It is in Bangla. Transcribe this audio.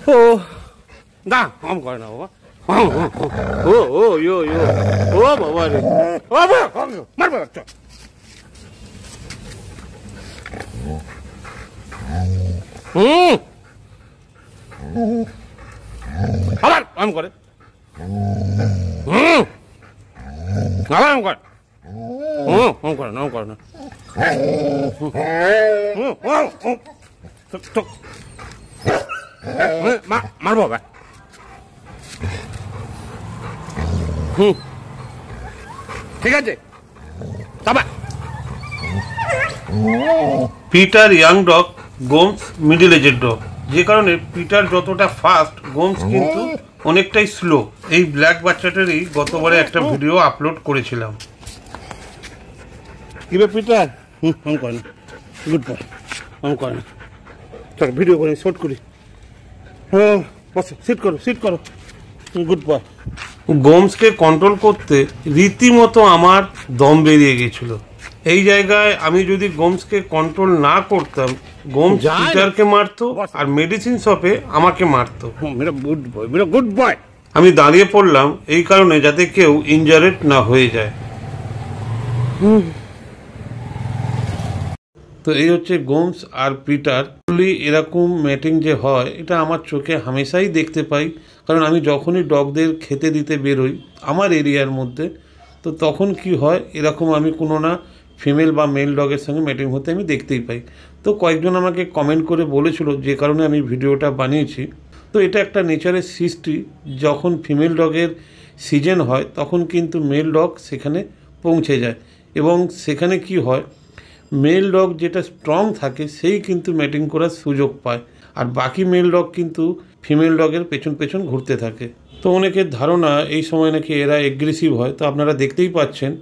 ও না আম করে না বাবা। ও ও ইয়ো ইয়ো ও বাবা রে বাবা মারবে বাচ্চা। আবার আম করে আবার আম করে আম করে না আম করে না মারবো ভাই। ঠিক আছে Peter young dog, Gomes middle এজের ডগ, যে কারণে পিটার যতটা ফাস্ট গোমস কিন্তু অনেকটাই স্লো। এই ব্ল্যাক বাচ্চাটারই গতবারে একটা ভিডিও আপলোড করেছিলাম। কি বে পিটার? আম করে না, গুড বয়, আম করে না। চল ভিডিও করে শর্ট করি। হ্যাঁ বসো, সিট করো, গুড বয়। গোমসকে কন্ট্রোল করতে রীতিমতো আমার দম বেরিয়ে গেছিল। এই জায়গায় আমি যদি গোমসকে কন্ট্রোল না করতাম, গোমস পিটারকে মারতো আর মেডিসিন শপে আমাকে মারতো। মেরা গুড বয়, মেরা গুড বয়। আমি দাঁড়িয়ে পড়লাম এই কারণে যাতে কেউ ইনজারেড না হয়ে যায়। তো এই হচ্ছে গোমস আর পিটার। এরকম ম্যাটিং যে হয় এটা আমার চোখে হামেশাই দেখতে পাই, কারণ আমি যখনই ডগদের খেতে দিতে বেরোই আমার এরিয়ার মধ্যে, তো তখন কি হয় এরকম আমি কোনো না ফিমেল বা মেল ডগের সঙ্গে ম্যাটিং হতে আমি দেখতেই পাই। তো কয়েকজন আমাকে কমেন্ট করে বলেছিল, যে কারণে আমি ভিডিওটা বানিয়েছি। তো এটা একটা নেচারের সৃষ্টি, যখন ফিমেল ডগের সিজন হয় তখন কিন্তু মেল ডগ সেখানে পৌঁছে যায়, এবং সেখানে কি হয় মেল ডগ যেটা স্ট্রং থাকে সেই কিন্তু ম্যাটিং করার সুযোগ পায়, আর বাকি মেল ডগ কিন্তু ফিমেল ডগের পেছন পেছন ঘুরতে থাকে। তো অনেকের ধারণা এই সময় নাকি এরা এগ্রেসিভ হয়। তো আপনারা দেখতেই পাচ্ছেন